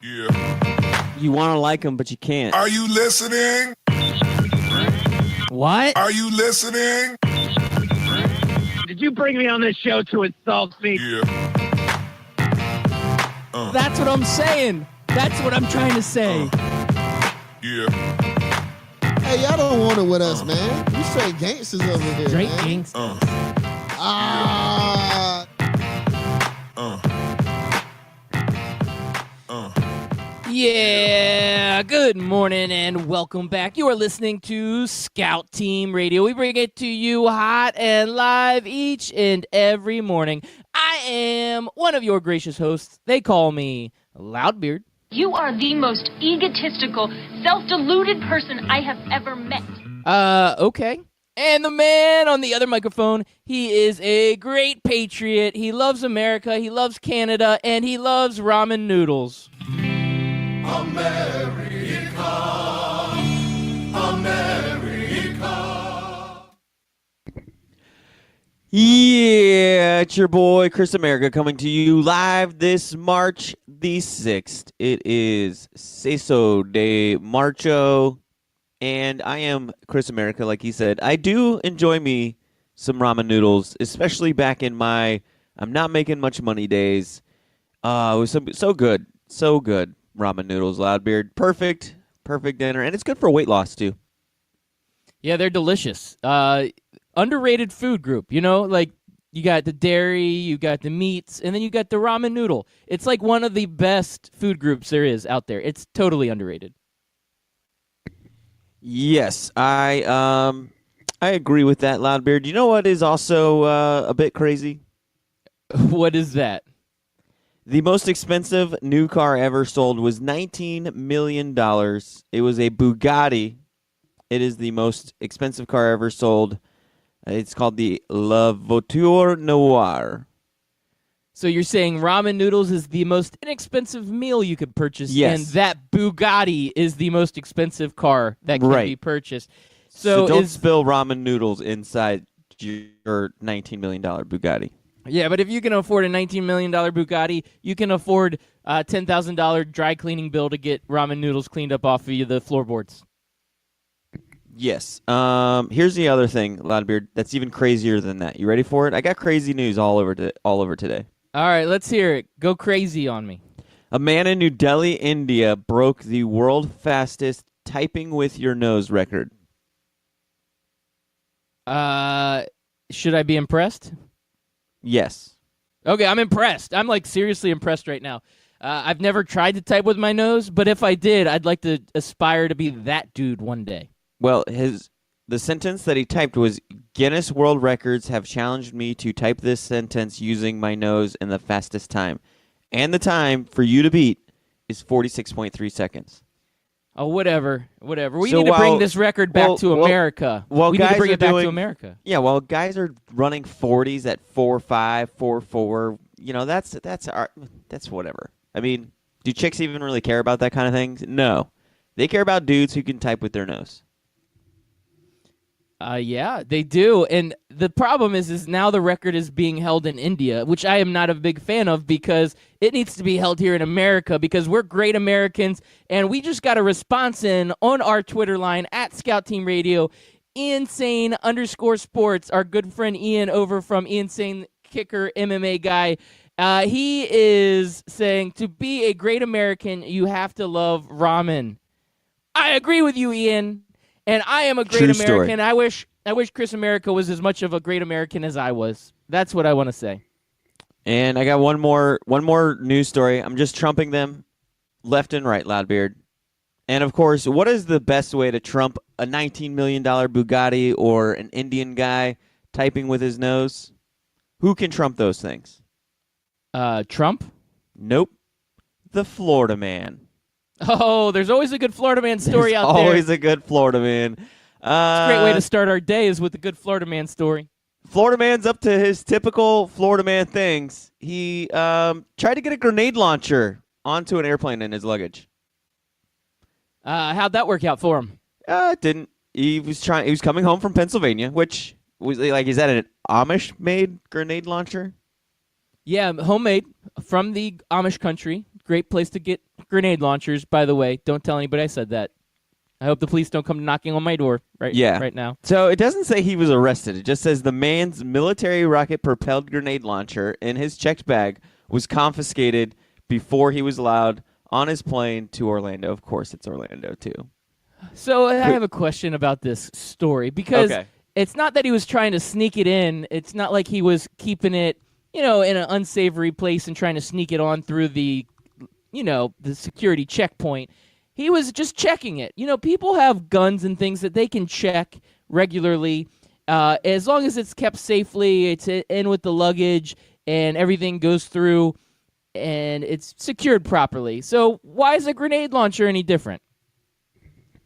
Yeah. You want to like him, but you can't. Are you listening? What? Are you listening? Did you bring me on this show to insult me? Yeah. That's what I'm saying. That's what I'm trying to say. Yeah. Hey, y'all don't want it with us, man. We straight gangsters over here. Straight man. gangsters. Ah. Yeah, good morning and welcome back. You are listening to Scout Team Radio. We bring it to you hot and live each and every morning. I am one of your gracious hosts. They call me Loudbeard. You are the most egotistical, self-deluded person I have ever met. Okay. And the man on the other microphone, he is a great patriot. He loves America, he loves Canada, and he loves ramen noodles. America. Yeah, it's your boy Chris America coming to you live this March the 6th. It is Seso de Marcho, and I am Chris America, like he said. I do enjoy me some ramen noodles, especially back in my I'm not making much money days. It was so good, ramen noodles, Loudbeard. Perfect dinner, and it's good for weight loss too. Yeah, they're delicious. Underrated food group, you know, like you got the dairy, you got the meats, and then you got the ramen noodle. It's like one of the best food groups there is out there. It's totally underrated. Yes, I agree with that, Loudbeard. You know what is also a bit crazy? What is that? The most expensive new car ever sold was $19 million. It was a Bugatti. It is the most expensive car ever sold. It's called the La Voiture Noire. So you're saying ramen noodles is the most inexpensive meal you could purchase, Yes. and that Bugatti is the most expensive car that can be purchased. So don't spill ramen noodles inside your $19 million Bugatti. Yeah, but if you can afford a $19 million Bugatti, you can afford a $10,000 dry cleaning bill to get ramen noodles cleaned up off of you, the floorboards. Yes. Here's the other thing, Loudbeard, that's even crazier than that. You ready for it? I got crazy news all over today. All right, let's hear it. Go crazy on me. A man in New Delhi, India, broke the world fastest typing with your nose record. Should I be impressed? Yes. Okay, I'm impressed. I'm like seriously impressed right now. I've never tried to type with my nose, but if I did, I'd like to aspire to be that dude one day. Well, the sentence that he typed was, Guinness World Records have challenged me to type this sentence using my nose in the fastest time. And the time for you to beat is 46.3 seconds. Oh, whatever. We need to bring this record back to America. We need to bring it back to America. Yeah, well, guys are running 40s at 4.5, 4.4. You know, that's whatever. I mean, do chicks even really care about that kind of thing? No. They care about dudes who can type with their nose. Yeah, they do. And the problem is now the record is being held in India, which I am not a big fan of because it needs to be held here in America because we're great Americans. And we just got a response in on our Twitter line at Scout Team Radio. Insane_sports, our good friend Ian over from Insane Kicker MMA guy. He is saying to be a great American, you have to love ramen. I agree with you, Ian. And I am a great True American. story. I wish Chris America was as much of a great American as I was. That's what I want to say. And I got one more news story. I'm just trumping them left and right, Loudbeard. And of course, what is the best way to trump a $19 million Bugatti or an Indian guy typing with his nose? Who can trump those things? Trump? Nope. The Florida man. Oh, there's always a good Florida man story out there. Always a good Florida man. It's a great way to start our day is with a good Florida man story. Florida man's up to his typical Florida man things. He tried to get a grenade launcher onto an airplane in his luggage. How'd that work out for him? It didn't. He was coming home from Pennsylvania, which was like, is that an Amish-made grenade launcher? Yeah, homemade from the Amish country. Great place to get grenade launchers, by the way. Don't tell anybody I said that. I hope the police don't come knocking on my door right now. So it doesn't say he was arrested. It just says the man's military rocket-propelled grenade launcher in his checked bag was confiscated before he was allowed on his plane to Orlando. Of course, it's Orlando, too. So I have a question about this story because Okay. it's not that he was trying to sneak it in. It's not like he was keeping it, in an unsavory place and trying to sneak it on through the security checkpoint. He was just checking it. People have guns and things that they can check regularly. As long as it's kept safely, it's in with the luggage, and everything goes through, and it's secured properly. So why is a grenade launcher any different?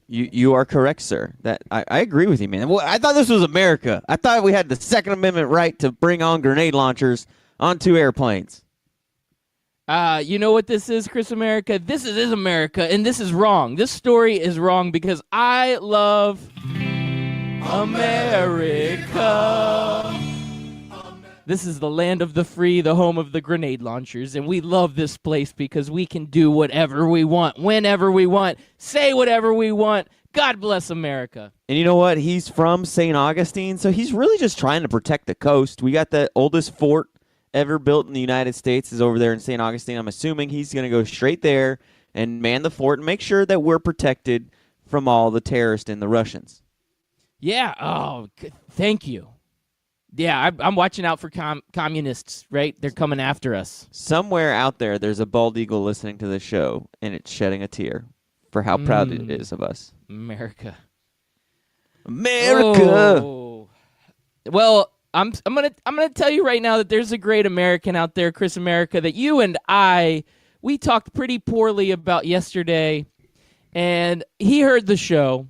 You are correct, sir. That I agree with you, man. Well, I thought this was America. I thought we had the Second Amendment right to bring on grenade launchers onto airplanes. You know what this is, Chris America? This is America, and this is wrong. This story is wrong because I love America. This is the land of the free, the home of the grenade launchers, and we love this place because we can do whatever we want, whenever we want, say whatever we want. God bless America. And you know what? He's from St. Augustine, so he's really just trying to protect the coast. We got the oldest fort ever built in the United States is over there in St. Augustine. I'm assuming he's going to go straight there and man the fort and make sure that we're protected from all the terrorists and the Russians. Yeah. Oh, thank you. Yeah, I'm watching out for communists, right? They're coming after us. Somewhere out there, there's a bald eagle listening to the show, and it's shedding a tear for how proud it is of us. America. Oh. Well, I'm gonna tell you right now that there's a great American out there, Chris America, that you and we talked pretty poorly about yesterday, and he heard the show.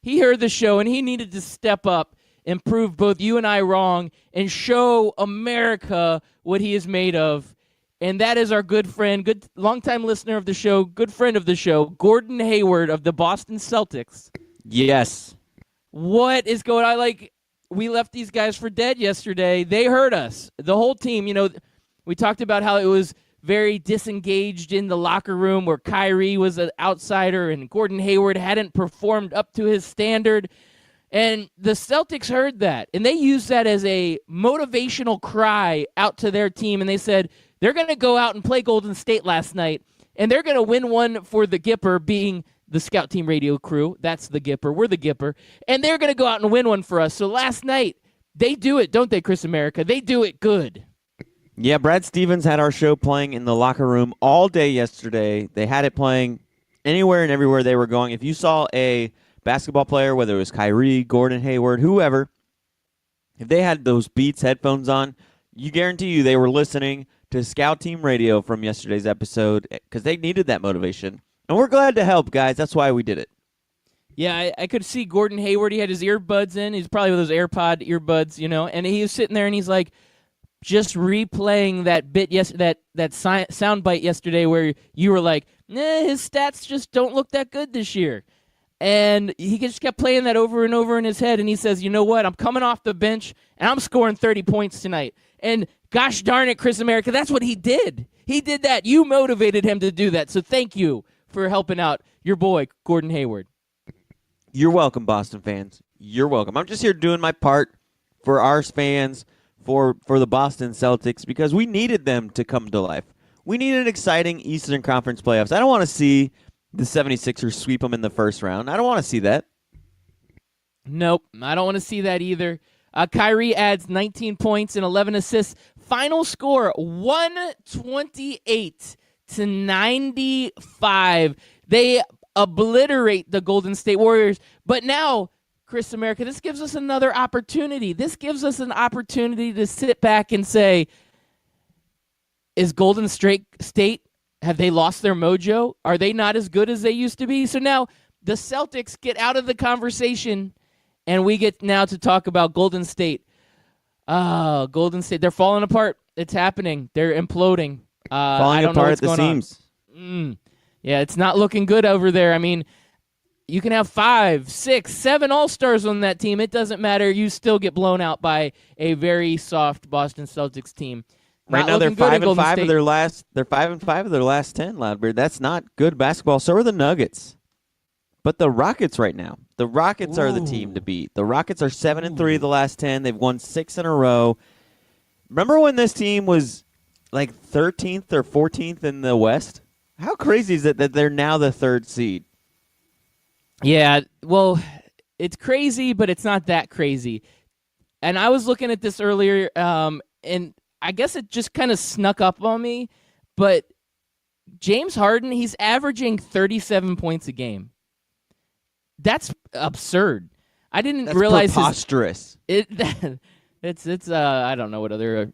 And he needed to step up and prove both you and I wrong and show America what he is made of. And that is our good friend, good longtime listener of the show, good friend of the show, Gordon Hayward of the Boston Celtics. Yes. What is going on? We left these guys for dead yesterday. They hurt us. The whole team, we talked about how it was very disengaged in the locker room where Kyrie was an outsider and Gordon Hayward hadn't performed up to his standard. And the Celtics heard that, and they used that as a motivational cry out to their team, and they said they're going to go out and play Golden State last night, and they're going to win one for the Gipper, being the Scout Team Radio crew. That's the Gipper. We're the Gipper. And they're going to go out and win one for us. So last night, they do it, don't they, Chris America? They do it good. Yeah, Brad Stevens had our show playing in the locker room all day yesterday. They had it playing anywhere and everywhere they were going. If you saw a basketball player, whether it was Kyrie, Gordon Hayward, whoever, if they had those Beats headphones on, you guarantee you they were listening to Scout Team Radio from yesterday's episode because they needed that motivation. And we're glad to help, guys. That's why we did it. Yeah, I could see Gordon Hayward. He had his earbuds in. He's probably with those AirPod earbuds, and he was sitting there and he's like just replaying that bit, that sound bite yesterday where you were like, his stats just don't look that good this year. And he just kept playing that over and over in his head, and he says, you know what, I'm coming off the bench, and I'm scoring 30 points tonight. And gosh darn it, Chris America, that's what he did. He did that. You motivated him to do that, so thank you for helping out your boy, Gordon Hayward. You're welcome, Boston fans. You're welcome. I'm just here doing my part for our fans, for the Boston Celtics, because we needed them to come to life. We needed exciting Eastern Conference playoffs. I don't want to see the 76ers sweep them in the first round. I don't want to see that. Nope, I don't want to see that either. Kyrie adds 19 points and 11 assists. Final score, 128-95. They obliterate the Golden State Warriors. But now, Chris America, this gives us another opportunity. This gives us an opportunity to sit back and say, is Golden State, have they lost their mojo? Are they not as good as they used to be? So now the Celtics get out of the conversation, and we get now to talk about Golden State. Golden State, they're falling apart. It's happening. They're imploding. Falling apart at the seams. Yeah, it's not looking good over there. I mean, you can have 5, 6, 7 All-Stars on that team. It doesn't matter. You still get blown out by a very soft Boston Celtics team. Right now they're 5-5 of their last. They're 5-5 of their last 10. Loudbeard. That's not good basketball. So are the Nuggets. But the Rockets right now. The Rockets are the team to beat. The Rockets are 7-3 of the last 10. They've won 6 in a row. Remember when this team was like 13th or 14th in the West? How crazy is it that they're now the 3rd seed? Yeah, well, it's crazy, but it's not that crazy. And I was looking at this earlier, and I guess it just kind of snuck up on me, but James Harden, he's averaging 37 points a game. That's absurd. I didn't realize preposterous. It's I don't know what other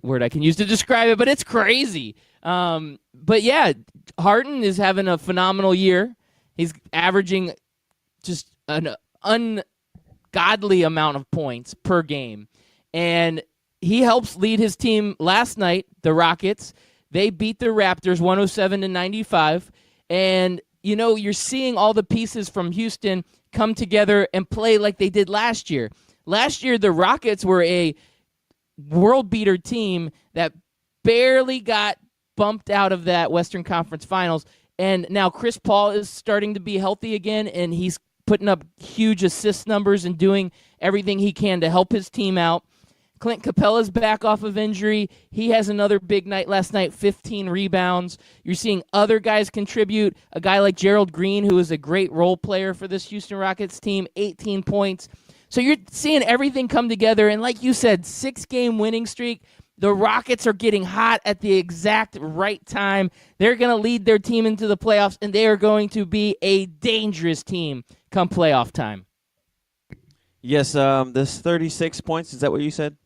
word I can use to describe it, but it's crazy. But yeah, Harden is having a phenomenal year. He's averaging just an ungodly amount of points per game, and he helps lead his team last night, the Rockets. They beat the Raptors 107-95, and you're seeing all the pieces from Houston come together and play like they did last year. Last year, the Rockets were a world beater team that barely got bumped out of that Western Conference Finals, and now Chris Paul is starting to be healthy again, and he's putting up huge assist numbers and doing everything he can to help his team out. Clint Capella's back off of injury. He has another big night last night, 15 rebounds. You're seeing other guys contribute. A guy like Gerald Green, who is a great role player for this Houston Rockets team, 18 points. So you're seeing everything come together. And like you said, 6-game winning streak. The Rockets are getting hot at the exact right time. They're going to lead their team into the playoffs, and they are going to be a dangerous team come playoff time. Yes, this 36 points, is that what you said?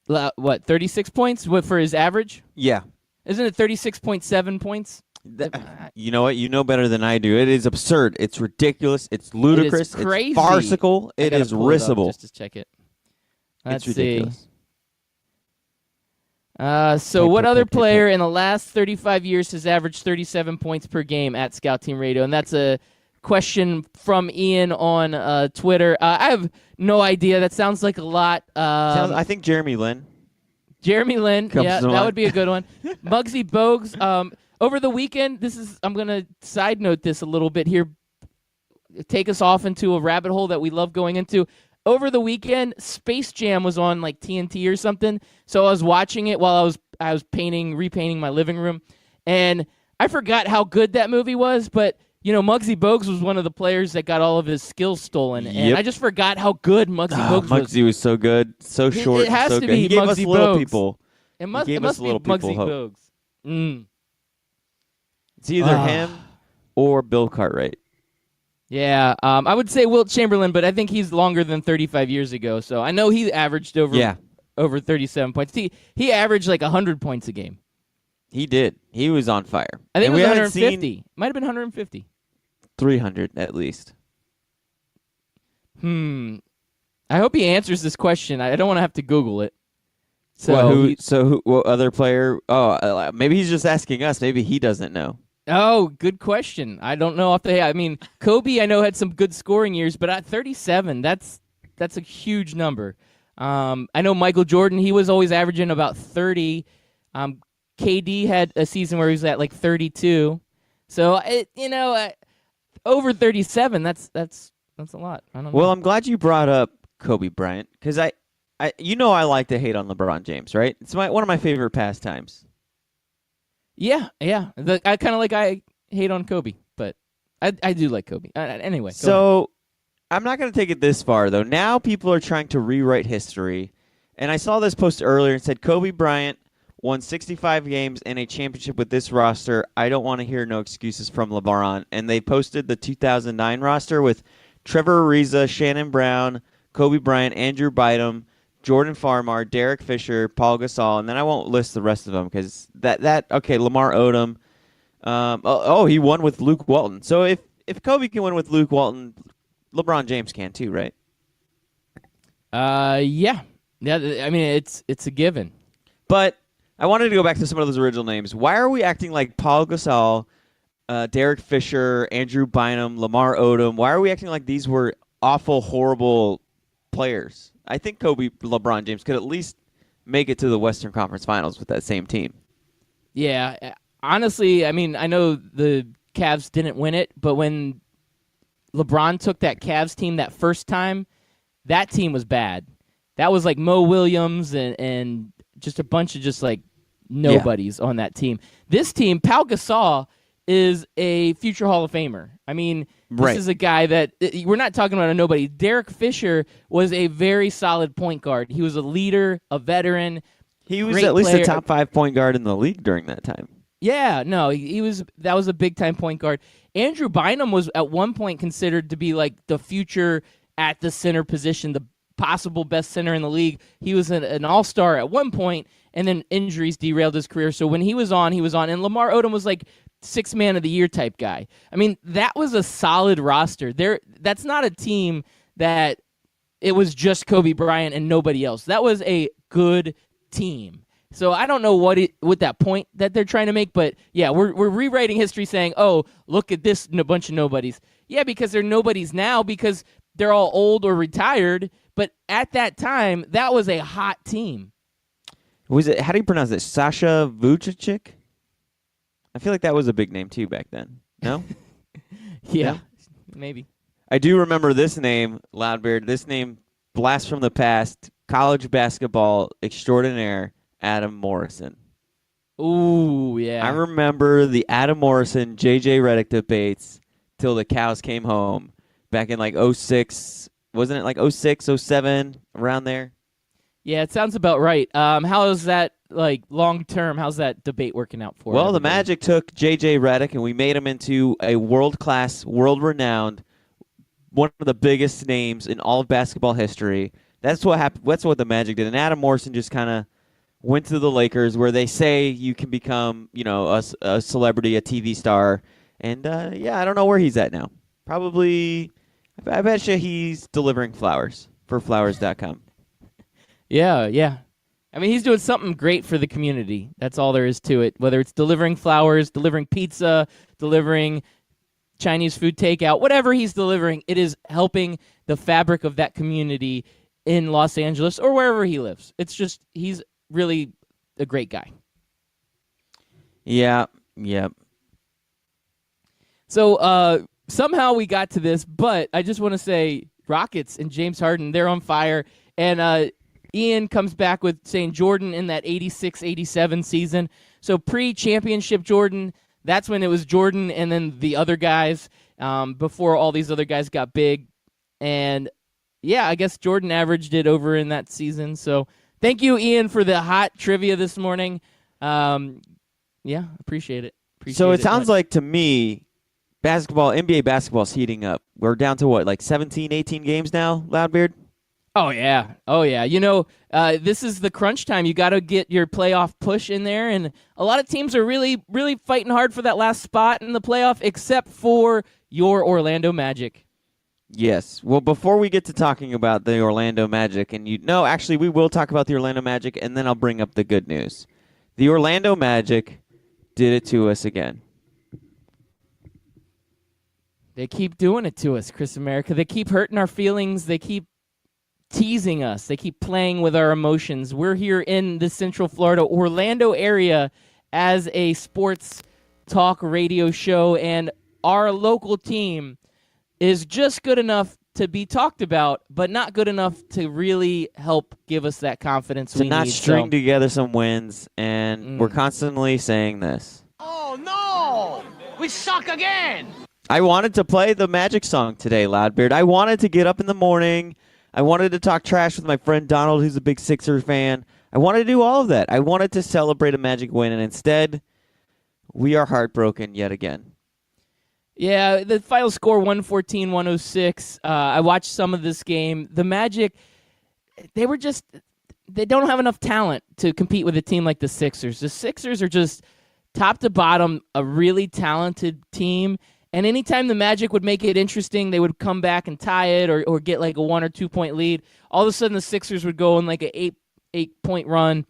What, 36 points for his average? Yeah. Isn't it 36.7 points? You know what? You know better than I do. It is absurd. It's ridiculous. It's ludicrous. It is crazy. It's farcical. It is risible. Just to check it. Let's it's ridiculous. See. So what other player in the last 35 years has averaged 37 points per game at Scout Team Radio? And that's a question from Ian on Twitter. I have no idea. That sounds like a lot. I think Jeremy Lin. Jeremy Lin, yeah, that mind. would be a good one. Muggsy Bogues. Over the weekend, I'm going to side note this a little bit here. Take us off into a rabbit hole that we love going into. Over the weekend, Space Jam was on like TNT or something. So I was watching it while I was repainting my living room, and I forgot how good that movie was. But Muggsy Bogues was one of the players that got all of his skills stolen, and I just forgot how good Muggsy Bogues was. Muggsy was so good, so short. It has so to good. be He gave Muggsy us little Bogues. people. It must be Muggsy hope. Bogues. It's either him or Bill Cartwright. Yeah, I would say Wilt Chamberlain, but I think he's longer than 35 years ago. So I know he averaged over 37 points. He averaged like 100 points a game. He did. He was on fire. I think it was 150. Might have been 150. 300 at least. I hope he answers this question. I don't want to have to Google it. So what other player? Oh, maybe he's just asking us. Maybe he doesn't know. Oh, good question. I don't know off the head. I mean, Kobe, I know, had some good scoring years, but at 37, that's a huge number. I know Michael Jordan, he was always averaging about 30. KD had a season where he was at like 32. So, over 37, that's a lot. I don't know. Well, I'm glad you brought up Kobe Bryant because I like to hate on LeBron James, right? It's one of my favorite pastimes. Yeah. I kind of I hate on Kobe, but I do like Kobe. Anyway. So I'm not going to take it this far, though. Now people are trying to rewrite history. And I saw this post earlier and said, Kobe Bryant won 65 games and a championship with this roster. I don't want to hear no excuses from LeBron. And they posted the 2009 roster with Trevor Ariza, Shannon Brown, Kobe Bryant, Andrew Bynum, Jordan Farmar, Derek Fisher, Paul Gasol, and then I won't list the rest of them because Lamar Odom. He won with Luke Walton. So if Kobe can win with Luke Walton, LeBron James can too, right? Yeah. I mean, it's a given. But I wanted to go back to some of those original names. Why are we acting like Paul Gasol, Derek Fisher, Andrew Bynum, Lamar Odom? Why are we acting like these were awful, horrible players? I think LeBron James could at least make it to the Western Conference Finals with that same team. Yeah, honestly, I mean, I know the Cavs didn't win it, but when LeBron took that Cavs team that first time, that team was bad. That was like Mo Williams and just a bunch of just like nobodies on that team. This team, Pau Gasol, is a future Hall of Famer. I mean, this is a guy that we're not talking about a nobody. Derek Fisher was a very solid point guard. He was a leader, a veteran. He was at least a top 5 point guard in the league during that time. Yeah, no, he was. That was a big time point guard. Andrew Bynum was at one point considered to be like the future at the center position, the possible best center in the league. He was an all-star at one point, and then injuries derailed his career. So when he was on, he was on. And Lamar Odom was like sixth man of the year type guy. I mean, that was a solid roster. That's not a team that it was just Kobe Bryant and nobody else. That was a good team. So I don't know what that point that they're trying to make, but yeah, we're rewriting history saying, oh, look at this bunch of nobodies. Yeah, because they're nobodies now because they're all old or retired. But at that time, that was a hot team. Was it? How do you pronounce it? Sasha Vujacic? I feel like that was a big name too back then. No? Yeah, maybe. I do remember this name, Loudbeard. This name, blast from the past, college basketball extraordinaire, Adam Morrison. Ooh, yeah. I remember the Adam Morrison, J.J. Redick debates till the cows came home back in like 06. Wasn't it like 06, 07, around there? Yeah, it sounds about right. How is that, like, long-term? How's that debate working out for Well, everybody? the Magic took J.J. Redick, and we made him into a world-class, world-renowned, one of the biggest names in all of basketball history. That's what happened. That's what the Magic did. And Adam Morrison just kind of went to the Lakers, where they say you can become, a celebrity, a TV star. And, I don't know where he's at now. Probably, I bet you he's delivering flowers for flowers.com. Yeah. I mean, he's doing something great for the community. That's all there is to it. Whether it's delivering flowers, delivering pizza, delivering Chinese food takeout, whatever he's delivering, it is helping the fabric of that community in Los Angeles or wherever he lives. It's just, he's really a great guy. Yeah. So somehow we got to this, but I just want to say Rockets and James Harden, they're on fire. And Ian comes back with saying Jordan in that 86-87 season. So pre-championship Jordan, that's when it was Jordan and then the other guys before all these other guys got big. And, yeah, I guess Jordan averaged it over in that season. So thank you, Ian, for the hot trivia this morning. Yeah, appreciate it. So it sounds like to me, NBA basketball is heating up. We're down to what, like 17, 18 games now, Loudbeard? Oh, yeah. This is the crunch time. You got to get your playoff push in there, and a lot of teams are really, really fighting hard for that last spot in the playoff, except for your Orlando Magic. Yes. Well, before we get to talking about the Orlando Magic, actually, we will talk about the Orlando Magic, and then I'll bring up the good news. The Orlando Magic did it to us again. They keep doing it to us, Chris America. They keep hurting our feelings. They keep teasing us. They keep playing with our emotions. We're here in the Central Florida, Orlando area as a sports talk radio show, and our local team is just good enough to be talked about, but not good enough to really help give us that confidence we need. To not string together some wins, and we're constantly saying this. Oh, no! We suck again! I wanted to play the Magic song today, Loudbeard. I wanted to get up in the morning. I wanted to talk trash with my friend Donald, who's a big Sixers fan. I wanted to do all of that. I wanted to celebrate a Magic win, and instead, we are heartbroken yet again. Yeah, the final score 114-106. I watched some of this game. The Magic, they don't have enough talent to compete with a team like the Sixers. The Sixers are just top to bottom a really talented team. And anytime the Magic would make it interesting, they would come back and tie it or get like a 1 or 2 point lead. All of a sudden, the Sixers would go on like an 8 run.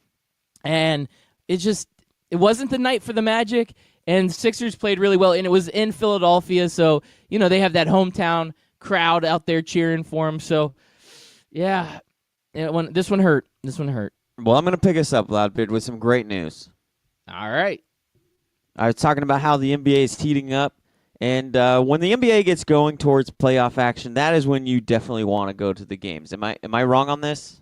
And it wasn't the night for the Magic. And Sixers played really well. And it was in Philadelphia. So, they have that hometown crowd out there cheering for them. So, yeah, this one hurt. Well, I'm going to pick us up, Loudbeard, with some great news. All right. I was talking about how the NBA is heating up, and when the NBA gets going towards playoff action, that is when you definitely want to go to the games. Am I wrong on this?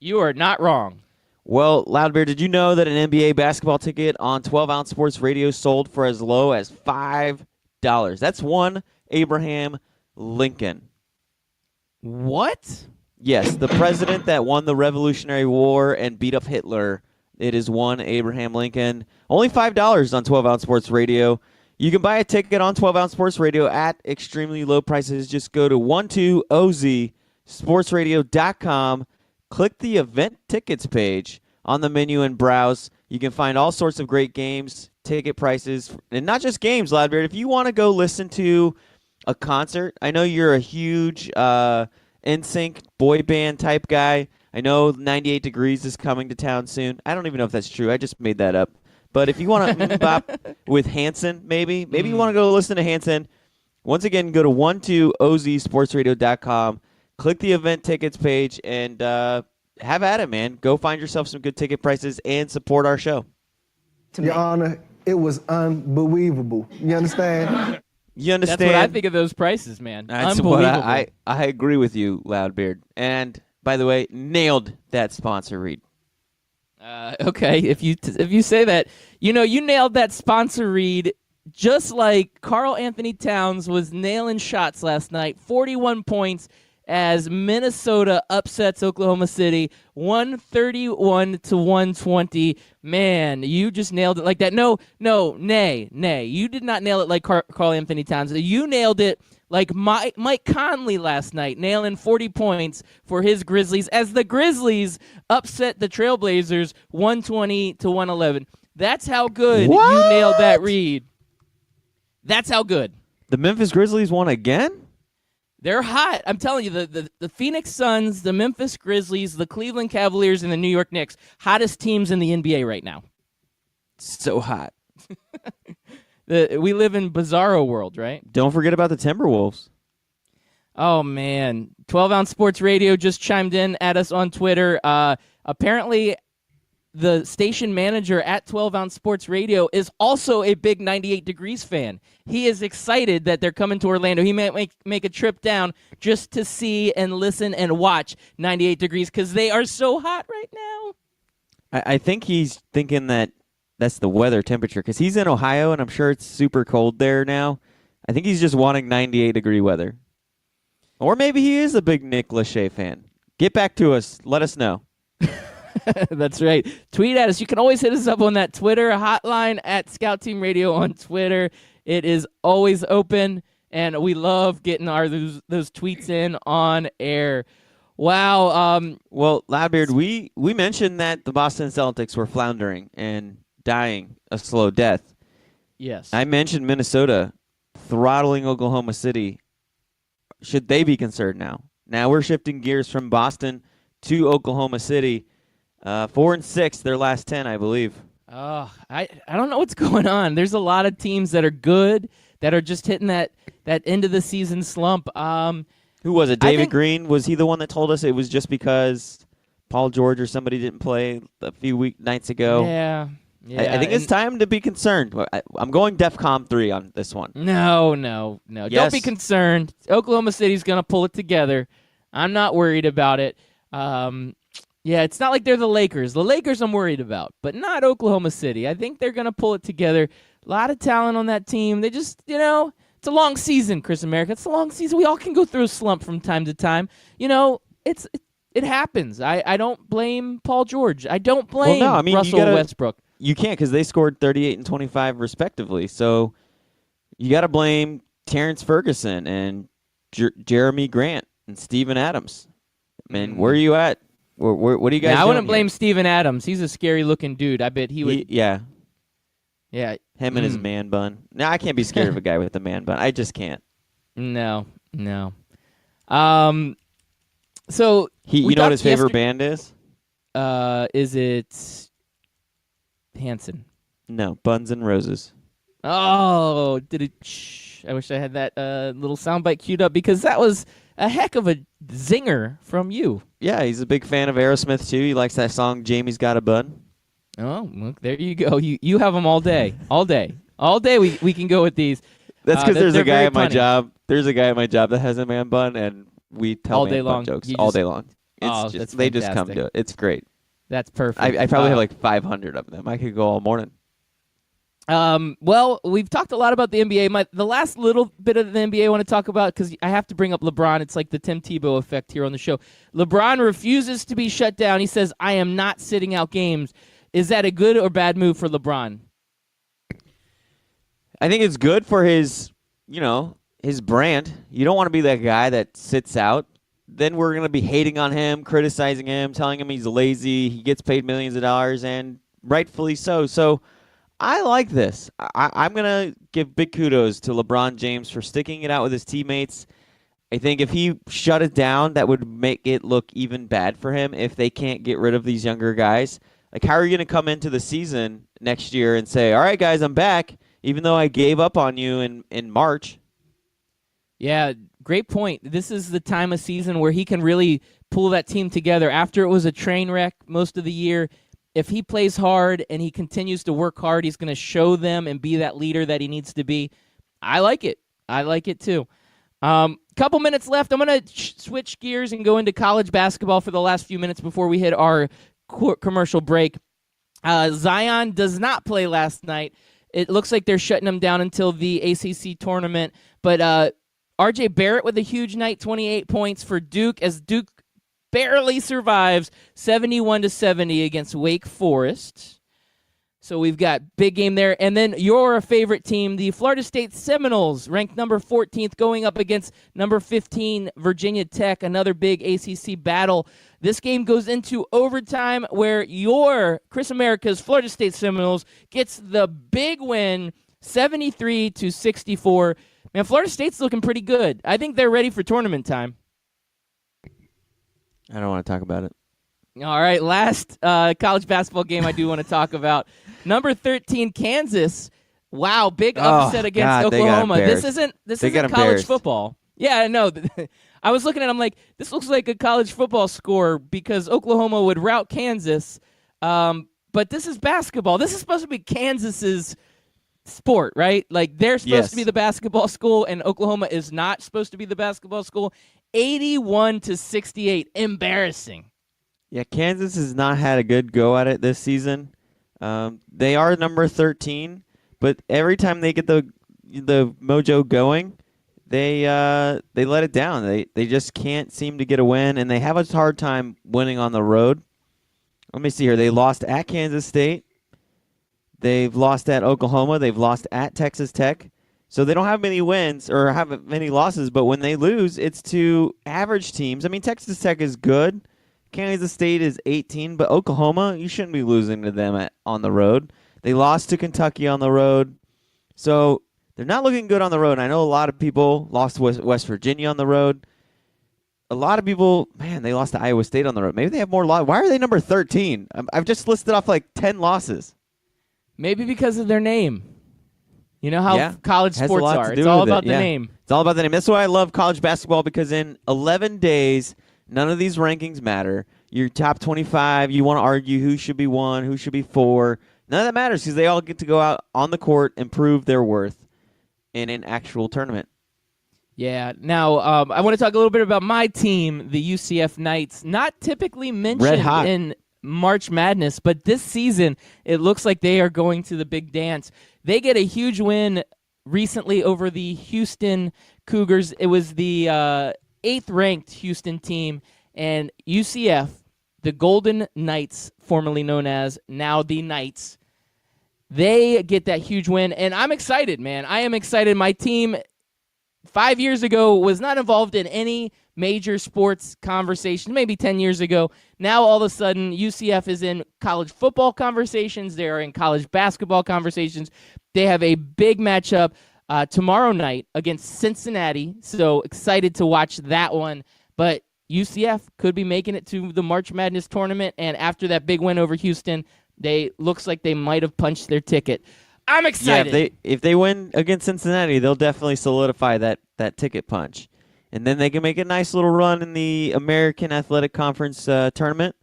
You are not wrong. Well, Loudbeard, did you know that an NBA basketball ticket on 12-ounce sports radio sold for as low as $5? That's one Abraham Lincoln. What? Yes, the president that won the Revolutionary War and beat up Hitler. It is one Abraham Lincoln. Only $5 on 12-ounce sports radio. You can buy a ticket on 12-ounce sports radio at extremely low prices. Just go to 12ozsportsradio.com. Click the event tickets page on the menu and browse. You can find all sorts of great games, ticket prices, and not just games, Loudbeard. If you want to go listen to a concert, I know you're a huge NSYNC boy band type guy. I know 98 Degrees is coming to town soon. I don't even know if that's true. I just made that up. But if you want to bop with Hanson, maybe you want to go listen to Hanson, once again, go to 12ozsportsradio.com, click the event tickets page, and have at it, man. Go find yourself some good ticket prices and support our show. Your Honor, it was unbelievable. You understand? You understand? That's what I think of those prices, man. That's Unbelievable. what I agree with you, Loudbeard. And by the way, nailed that sponsor read. Okay, if you say that, you nailed that sponsor read just like Karl Anthony Towns was nailing shots last night. 41 points as Minnesota upsets Oklahoma City 131-120. Man, you just nailed it like that. No, nay. You did not nail it like Karl Anthony Towns. You nailed it like Mike Conley last night, nailing 40 points for his Grizzlies as the Grizzlies upset the Trailblazers 120-111. That's how good you nailed that read. That's how good. The Memphis Grizzlies won again? They're hot. I'm telling you, the Phoenix Suns, the Memphis Grizzlies, the Cleveland Cavaliers, and the New York Knicks, hottest teams in the NBA right now. So hot. We live in bizarro world, right? Don't forget about the Timberwolves. Oh, man. 12-Ounce Sports Radio just chimed in at us on Twitter. Apparently, the station manager at 12-Ounce Sports Radio is also a big 98 Degrees fan. He is excited that they're coming to Orlando. He might make a trip down just to see and listen and watch 98 Degrees because they are so hot right now. I think he's thinking that's the weather temperature because he's in Ohio, and I'm sure it's super cold there now. I think he's just wanting 98-degree weather. Or maybe he is a big Nick Lachey fan. Get back to us. Let us know. That's right. Tweet at us. You can always hit us up on that Twitter hotline at Scout Team Radio on Twitter. It is always open, and we love getting those tweets in on air. Wow. Well, Loudbeard, we mentioned that the Boston Celtics were floundering and dying a slow death. Yes. I mentioned Minnesota throttling Oklahoma City. Should they be concerned now? Now we're shifting gears from Boston to Oklahoma City. 4-6, their last 10, I believe. Oh, I don't know what's going on. There's a lot of teams that are good that are just hitting that end of the season slump. Who was it? David Green? Was he the one that told us it was just because Paul George or somebody didn't play a few nights ago? Yeah. I think it's time to be concerned. I'm going DEFCON 3 on this one. No. Yes. Don't be concerned. Oklahoma City's going to pull it together. I'm not worried about it. Yeah, it's not like they're the Lakers. The Lakers I'm worried about, but not Oklahoma City. I think they're going to pull it together. A lot of talent on that team. They just, it's a long season, Chris America. It's a long season. We all can go through a slump from time to time. It happens. I don't blame Paul George. I don't blame Russell Westbrook. You can't because they scored 38 and 25 respectively. So you got to blame Terrence Ferguson and Jeremy Grant and Steven Adams. Man, where are you at? What do you guys doing? I wouldn't blame Steven Adams. He's a scary-looking dude. I bet he would. Yeah. Him and his man bun. No, I can't be scared of a guy with a man bun. I just can't. No. So you know what his favorite band is? Is it Hanson? No, Buns and Roses. Oh, did it? I wish I had that little soundbite queued up because that was a heck of a zinger from you. Yeah, he's a big fan of Aerosmith too. He likes that song "Jamie's Got a Bun." Oh, look, there you go. You have them all day, all day, all day. We can go with these. That's because there's a guy very at my punny. job. There's a guy at my job that has a man bun, and we tell All man day bun long. jokes You all just- day long. It's Oh, just that's they just come fantastic. to it. It's great. That's perfect. I probably have like 500 of them. I could go all morning. Well, we've talked a lot about the NBA. The last little bit of the NBA I want to talk about, because I have to bring up LeBron. It's like the Tim Tebow effect here on the show. LeBron refuses to be shut down. He says, I am not sitting out games. Is that a good or bad move for LeBron? I think it's good for his, his brand. You don't want to be that guy that sits out. Then we're going to be hating on him, criticizing him, telling him he's lazy. He gets paid millions of dollars, and rightfully so. So I like this. I'm going to give big kudos to LeBron James for sticking it out with his teammates. I think if he shut it down, that would make it look even bad for him if they can't get rid of these younger guys. Like, how are you going to come into the season next year and say, all right, guys, I'm back, even though I gave up on you in March? Yeah, great point. This is the time of season where he can really pull that team together. After it was a train wreck most of the year, if he plays hard and he continues to work hard, he's going to show them and be that leader that he needs to be. I like it. I like it too. Couple minutes left. I'm going to switch gears and go into college basketball for the last few minutes before we hit our commercial break. Zion does not play last night. It looks like they're shutting him down until the ACC tournament. But RJ Barrett with a huge night, 28 points for Duke, as Duke barely survives 71-70 against Wake Forest. So we've got big game there. And then your favorite team, the Florida State Seminoles, ranked number 14th, going up against number 15, Virginia Tech, another big ACC battle. This game goes into overtime where your Chris America's Florida State Seminoles gets the big win, 73-64. Man, Florida State's looking pretty good. I think they're ready for tournament time. I don't want to talk about it. All right, last college basketball game I do want to talk about. Number 13, Kansas. Wow, big upset against God, they got Oklahoma. This embarrassed. isn't got college embarrassed. football. Yeah, I know. I was looking at it, I'm like, this looks like a college football score because Oklahoma would rout Kansas. But this is basketball. This is supposed to be Kansas's sport, right? Like, they're supposed to be the basketball school, and Oklahoma is not supposed to be the basketball school. 81-68. Embarrassing. Yeah, Kansas has not had a good go at it this season. They are number 13, but every time they get the mojo going, they let it down. They just can't seem to get a win, and they have a hard time winning on the road. Let me see here. They lost at Kansas State. They've lost at Oklahoma. They've lost at Texas Tech. So they don't have many wins or have many losses, but when they lose, it's to average teams. I mean, Texas Tech is good. Kansas State is 18, but Oklahoma, you shouldn't be losing to them on the road. They lost to Kentucky on the road. So they're not looking good on the road. I know a lot of people lost to West Virginia on the road. A lot of people, man, they lost to Iowa State on the road. Maybe they have more losses. Why are they number 13? I've just listed off like 10 losses. Maybe because of their name. You know how college Has a sports lot to are. do It's all with it. about the Yeah. name. It's all about the name. That's why I love college basketball, because in 11 days, none of these rankings matter. Your top 25, you want to argue who should be 1, who should be 4. None of that matters because they all get to go out on the court and prove their worth in an actual tournament. Yeah. Now, I want to talk a little bit about my team, the UCF Knights. Not typically mentioned hot. in March Madness, but this season it looks like they are going to the big dance. They get a huge win recently over the Houston Cougars. It was the 8th-ranked Houston team, and UCF, the Golden Knights, formerly known as now the Knights, they get that huge win, and I'm excited, man. I am excited. My team 5 years ago was not involved in any major sports conversation, maybe 10 years ago. Now, all of a sudden, UCF is in college football conversations. They are in college basketball conversations. They have a big matchup tomorrow night against Cincinnati, so excited to watch that one. But UCF could be making it to the March Madness tournament, and after that big win over Houston, looks like they might have punched their ticket. I'm excited. Yeah, if they win against Cincinnati, they'll definitely solidify that ticket punch. and then they can make a nice little run in the American Athletic Conference tournament.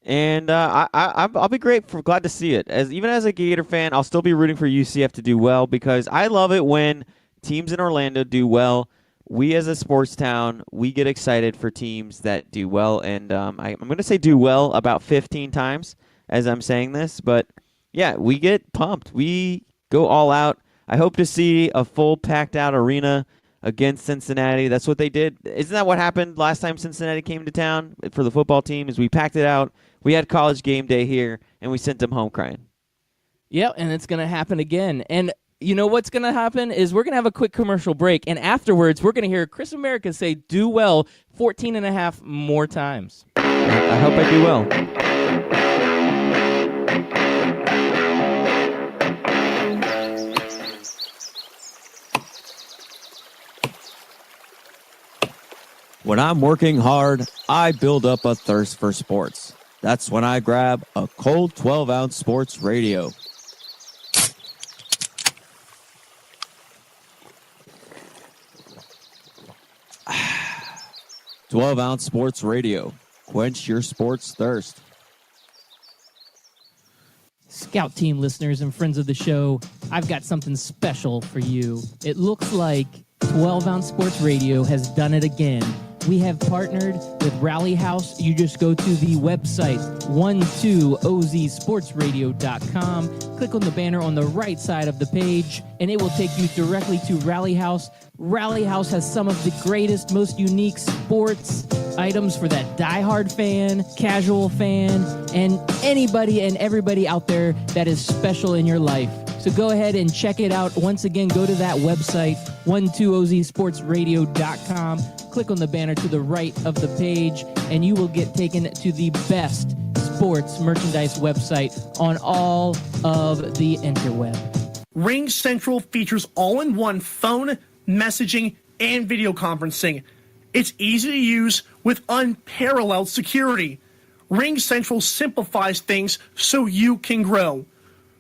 And I'll be glad to see it. Even as a Gator fan, I'll still be rooting for UCF to do well because I love it when teams in Orlando do well. We as a sports town, we get excited for teams that do well. And I'm going to say do well about 15 times as I'm saying this. But, yeah, we get pumped. We go all out. I hope to see a full packed-out arena against Cincinnati. That's what they did. Isn't that what happened last time Cincinnati came to town for the football team is we packed it out. We had college game day here, and we sent them home crying. Yep, and it's going to happen again. And you know what's going to happen is we're going to have a quick commercial break, and afterwards we're going to hear Chris America say do well 14 and a half more times. I hope I do well. When I'm working hard, I build up a thirst for sports. That's when I grab a cold 12-ounce sports radio. 12-ounce sports radio. Quench your sports thirst. Scout Team listeners and friends of the show, I've got something special for you. It looks like 12-ounce sports radio has done it again. We have partnered with Rally House. You just go to the website, 12ozsportsradio.com. Click on the banner on the right side of the page, and it will take you directly to Rally House. Rally House has some of the greatest, most unique sports items for that diehard fan, casual fan, and anybody and everybody out there that is special in your life. So go ahead and check it out. Once again, go to that website, 12ozsportsradio.com. Click on the banner to the right of the page, and you will get taken to the best sports merchandise website on all of the interweb. Ring Central features all-in-one phone, messaging, and video conferencing. It's easy to use with unparalleled security. Ring Central simplifies things so you can grow.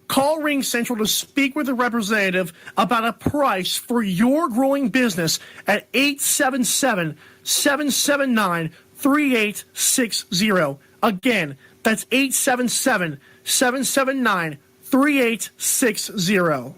Call Ring Central to speak with a representative about a price for your growing business at 877-779-3860. Again, that's 877-779-3860.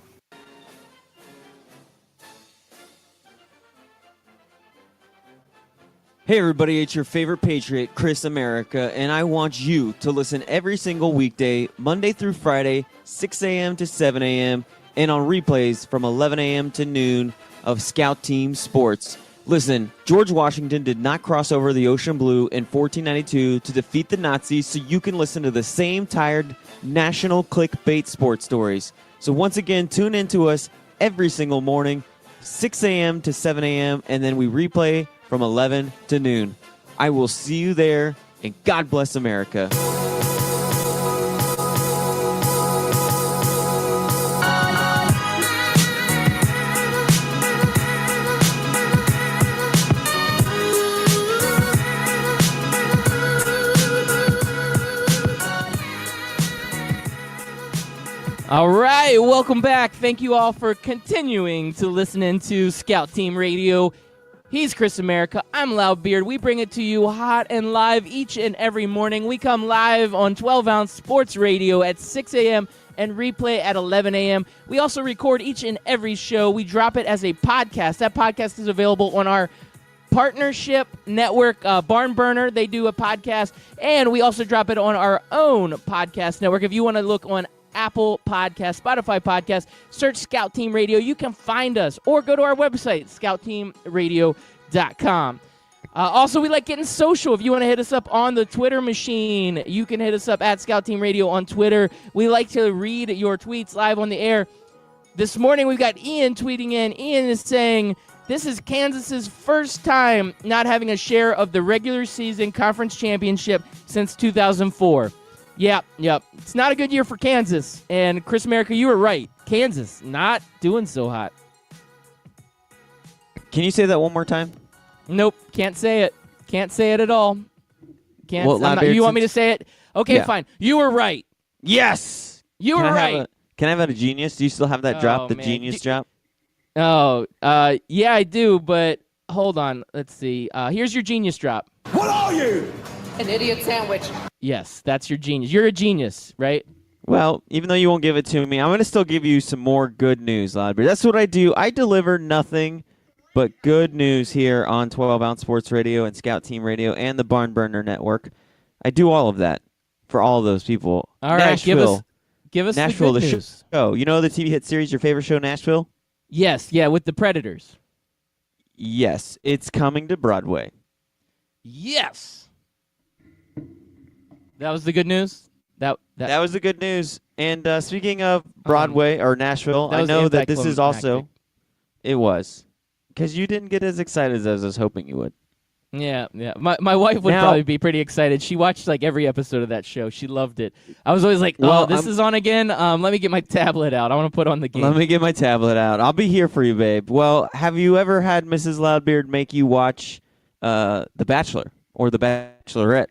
Hey everybody, it's your favorite Patriot, Chris America, and I want you to listen every single weekday, Monday through Friday, 6 a.m. to 7 a.m., and on replays from 11 a.m. to noon of Scout Team Sports. Listen, George Washington did not cross over the ocean blue in 1492 to defeat the Nazis, so you can listen to the same tired national clickbait sports stories. So once again, tune in to us every single morning, 6 a.m. to 7 a.m., and then we replay from 11 to noon. I will see you there, and God bless America. All right, welcome back. Thank you all for continuing to listen into Scout Team Radio. He's Chris America. I'm Loudbeard. We bring it to you hot and live each and every morning. We come live on 12-ounce sports radio at 6 a.m. and replay at 11 a.m. We also record each and every show. We drop it as a podcast. That podcast is available on our partnership network, Barn Burner. They do a podcast, and we also drop it on our own podcast network. If you want to look on Apple Podcast, Spotify Podcast, search Scout Team Radio. You can find us, or go to our website, scoutteamradio.com. Also, we like getting social. If you want to hit us up on the Twitter machine, you can hit us up at Scout Team Radio on Twitter. We like to read your tweets live on the air. This morning, we've got Ian tweeting in. Ian is saying, this is Kansas's first time not having a share of the regular season conference championship since 2004. Yep. It's not a good year for Kansas. And Chris America, you were right. Kansas not doing so hot. Can you say that one more time? Nope, can't say it. Can't say it at all. Can't. Well, you want me to say it? Okay, Yeah. fine. You were right. Yes! You were right. Can I have a genius? Do you still have that drop, the man. genius drop? Oh, yeah, I do. But hold on. Let's see. Here's your genius drop. What are you? An idiot sandwich. Yes, that's your genius. You're a genius, right? Well, even though you won't give it to me, I'm going to still give you some more good news, Loudbeard. That's what I do. I deliver nothing but good news here on 12-Ounce Sports Radio and Scout Team Radio and the Barn Burner Network. I do all of that for all of those people. All right, Nashville. give us Nashville, the good the news. show. You know the TV hit series, your favorite show, Nashville? Yes, yeah, with the Predators. Yes, it's coming to Broadway. Yes. That was the good news? That was the good news. And speaking of Broadway or Nashville, that I was know that this is anticlimactic. also... It was. Because you didn't get as excited as I was hoping you would. Yeah. My wife would Now- probably be pretty excited. She watched like every episode of that show. She loved it. I was always like, Well, this is on again. Let me get my tablet out. I want to put on the game. Let me get my tablet out. I'll be here for you, babe. Well, have you ever had Mrs. Loudbeard make you watch The Bachelor or The Bachelorette?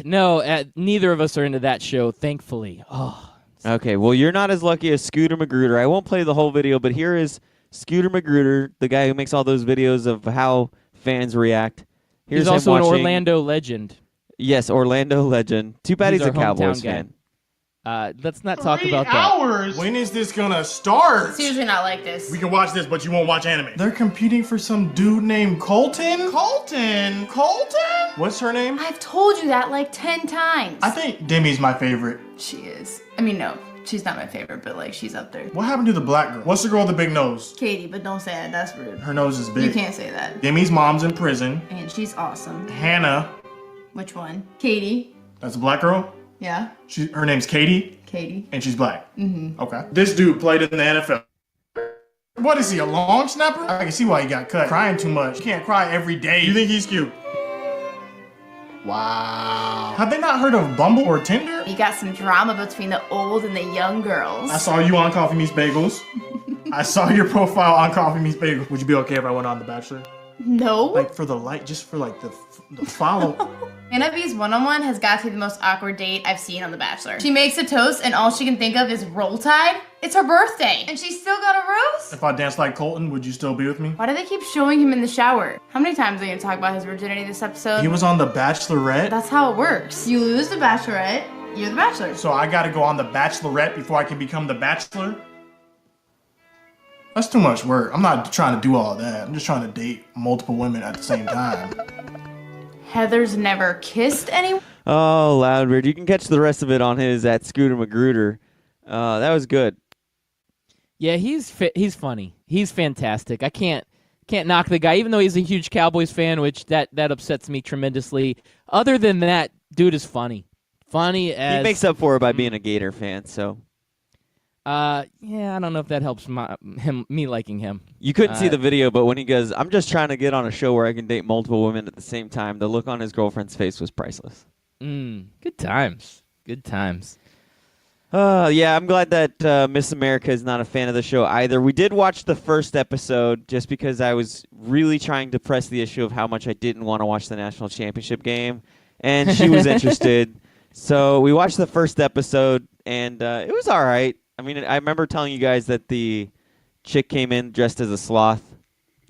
No, neither of us are into that show, thankfully. Oh, Okay, well, you're not as lucky as Scooter Magruder. I won't play the whole video, but here is Scooter Magruder, the guy who makes all those videos of how fans react. Here's he's him also an watching- Orlando legend. Yes, Orlando legend. Too bad He's he's a our hometown Cowboys guy. fan. Let's not talk about that. When is this gonna start? It's usually not like this. We can watch this, but you won't watch anime. They're competing for some dude named Colton? Colton? What's her name? I've told you that like 10 times. I think Demi's my favorite. She is. I mean, no, she's not my favorite, but like she's up there. What happened to the black girl? What's the girl with the big nose? Katie, but don't say that. That's rude. Her nose is big. You can't say that. Demi's mom's in prison. And she's awesome. Hannah, Which one? Katie. that's a black girl. Yeah. Her name's Katie, Katie. and she's black. Mm-hmm. Okay. This dude played in the NFL. What is he, a long snapper? I can see why he got cut. Crying too much. You can't cry every day. You think he's cute? Wow. Have they not heard of Bumble or Tinder? You got some drama between the old and the young girls. I saw you on Coffee Meets Bagels. I saw your profile on Coffee Meets Bagels. Would you be okay if I went on The Bachelor? No. Like for the light, just for like the follow. Hannah B's one-on-one has got to be the most awkward date I've seen on The Bachelor. She makes a toast and all she can think of is Roll Tide. It's her birthday and she's still got a rose? If I danced like Colton, would you still be with me? Why do they keep showing him in the shower? How many times are we gonna talk about his virginity this episode? He was on The Bachelorette. That's how it works. You lose the Bachelorette, you're the Bachelor. So I gotta go on The Bachelorette before I can become The Bachelor? That's too much work. I'm not trying to do all that. I'm just trying to date multiple women at the same time. Heather's never kissed anyone? Oh, Loudbeard. You can catch the rest of it on his at Scooter Magruder. That was good. Yeah, he's funny. He's fantastic. I can't knock the guy, even though he's a huge Cowboys fan, which that upsets me tremendously. Other than that, dude is funny. Funny as... He makes up for it by being a Gator fan, so... yeah, I don't know if that helps me liking him. You couldn't see the video, but when he goes, I'm just trying to get on a show where I can date multiple women at the same time, the look on his girlfriend's face was priceless. Good times. Good times. Yeah, I'm glad that Miss America is not a fan of the show either. We did watch the first episode just because I was really trying to press the issue of how much I didn't want to watch the national championship game, and she was interested. So we watched the first episode, and it was all right. I mean, I remember telling you guys that the chick came in dressed as a sloth.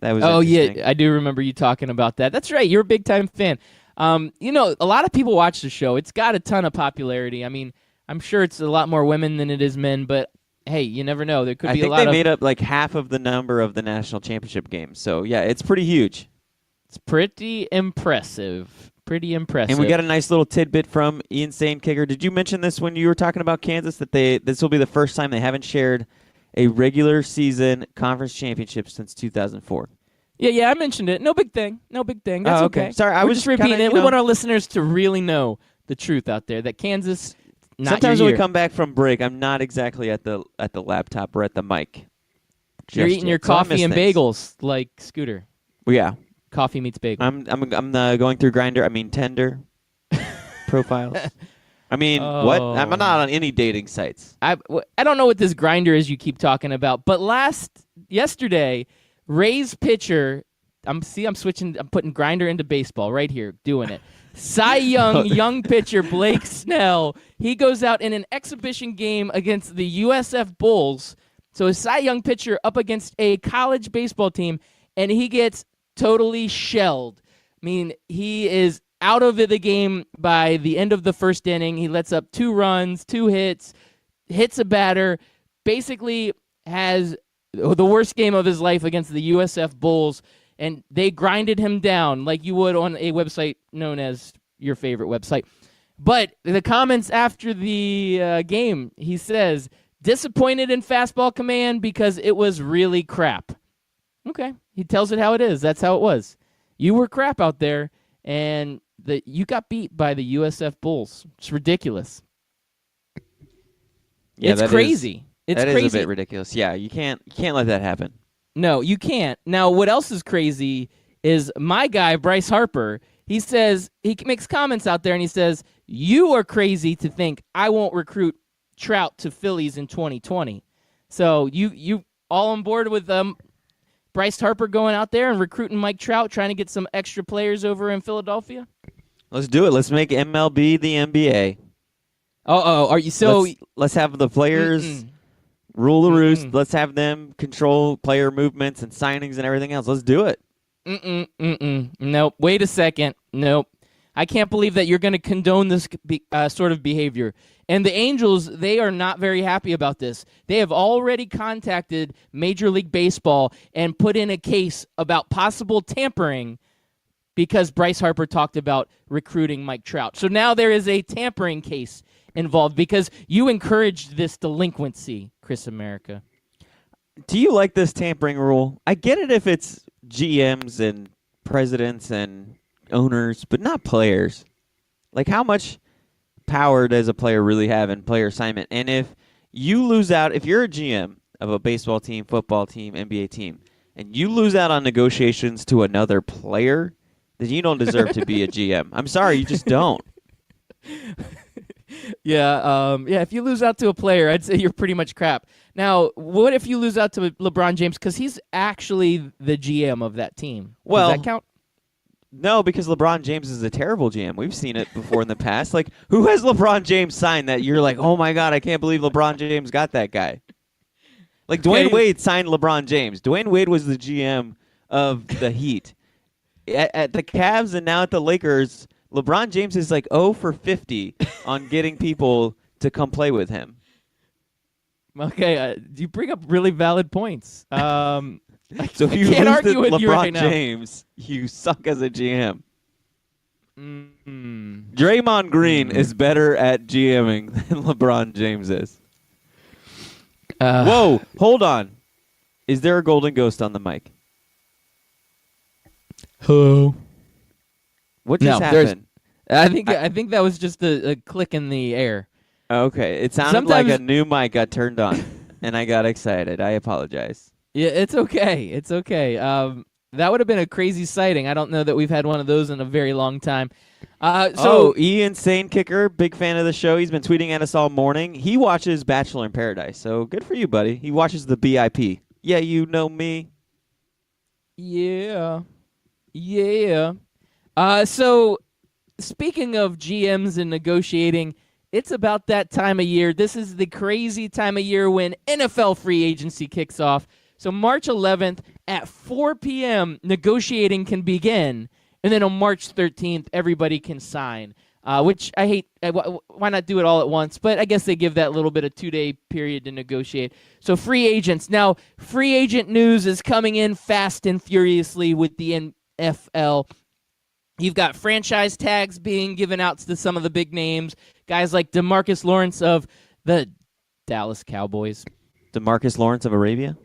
That was interesting. Yeah, I do remember you talking about that. That's right. You're a big time fan. You know, a lot of people watch the show. It's got a ton of popularity. I mean, I'm sure it's a lot more women than it is men, but hey, you never know. There could be a lot I think they made up like half of the number of the national championship games. So yeah, it's pretty huge. It's pretty impressive. Pretty impressive. And we got a nice little tidbit from Ian Sane Kicker. Did you mention this when you were talking about Kansas, that this will be the first time they haven't shared a regular season conference championship since 2004? Yeah, I mentioned it. No big thing. That's okay. Sorry, I We're was just repeating kinda, it. We want our listeners to really know the truth out there, that Kansas, not Sometimes your when year. we come back from break, I'm not exactly at the laptop or at the mic. You're just eating yet. your So I coffee miss and things. bagels like Scooter. Well, yeah. Coffee meets bagel. I'm going through Tinder profiles. I mean, what? I'm not on any dating sites. I don't know what this grinder is you keep talking about, but yesterday, Ray's pitcher, I'm putting grinder into baseball right here, doing it. Cy Young, young pitcher Blake Snell, he goes out in an exhibition game against the USF Bulls. So a Cy Young pitcher up against a college baseball team, and he gets totally shelled. I mean, he is out of the game by the end of the first inning. He lets up 2 runs, 2 hits, hits a batter, basically has the worst game of his life against the USF Bulls, and they grinded him down like you would on a website known as your favorite website. But the comments after the game, he says, disappointed in fastball command because it was really crap. Okay, he tells it how it is. That's how it was. You were crap out there, and you got beat by the USF Bulls. It's ridiculous. Yeah, it's crazy. It's crazy. Is a bit ridiculous. Yeah, you can't let that happen. No, you can't. Now, what else is crazy is my guy, Bryce Harper. He says, he makes comments out there, and he says, you are crazy to think I won't recruit Trout to Phillies in 2020. So you all on board with Bryce Harper going out there and recruiting Mike Trout, trying to get some extra players over in Philadelphia? Let's do it. Let's make MLB the NBA. Are you so? Let's have the players rule the roost. Let's have them control player movements and signings and everything else. Let's do it. Nope. Wait a second. Nope. I can't believe that you're going to condone this sort of behavior. And the Angels, they are not very happy about this. They have already contacted Major League Baseball and put in a case about possible tampering because Bryce Harper talked about recruiting Mike Trout. So now there is a tampering case involved because you encouraged this delinquency, Chris America. Do you like this tampering rule? I get it if it's GMs and presidents and owners, but not players. Like, how much power does a player really have in player assignment? And if you lose out, if you're a GM of a baseball team, football team, NBA team, and you lose out on negotiations to another player, then you don't deserve to be a GM. I'm sorry, you just don't. Yeah, if you lose out to a player, I'd say you're pretty much crap. Now, what if you lose out to LeBron James? Because he's actually the GM of that team. Well, does that count? No, because LeBron James is a terrible GM. We've seen it before in the past. Like, who has LeBron James signed that you're like, oh my God, I can't believe LeBron James got that guy? Like, Dwayne Wade signed LeBron James. Dwayne Wade was the GM of the Heat. At the Cavs and now at the Lakers, LeBron James is like 0 for 50 on getting people to come play with him. Okay, you bring up really valid points. So if you can't lose argue to with you LeBron right now. James, you suck as a GM. Draymond Green is better at GMing than LeBron James is. Whoa, hold on. Is there a golden ghost on the mic? Hello. What just happened? I think that was just a click in the air. Okay, it sounded like a new mic got turned on, and I got excited. I apologize. Yeah, it's okay. It's okay. That would have been a crazy sighting. I don't know that we've had one of those in a very long time. Ian Sane Kicker, big fan of the show. He's been tweeting at us all morning. He watches Bachelor in Paradise, so good for you, buddy. He watches the BIP. Yeah, you know me. Yeah. So speaking of GMs and negotiating, it's about that time of year. This is the crazy time of year when NFL free agency kicks off. So March 11th at 4 p.m., negotiating can begin. And then on March 13th, everybody can sign, which I hate. Why not do it all at once? But I guess they give that little bit of 2-day period to negotiate. So free agents. Now, free agent news is coming in fast and furiously with the NFL. You've got franchise tags being given out to some of the big names. Guys like DeMarcus Lawrence of the Dallas Cowboys. DeMarcus Lawrence of Arabia?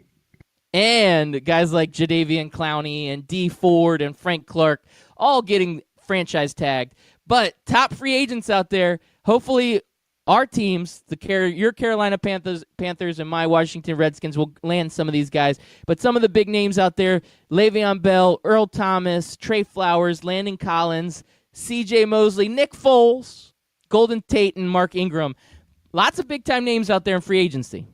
And guys like Jadeveon Clowney and Dee Ford and Frank Clark, all getting franchise tagged. But top free agents out there, hopefully our teams, your Carolina Panthers and my Washington Redskins will land some of these guys. But some of the big names out there, Le'Veon Bell, Earl Thomas, Trey Flowers, Landon Collins, C.J. Mosley, Nick Foles, Golden Tate, and Mark Ingram. Lots of big-time names out there in free agency.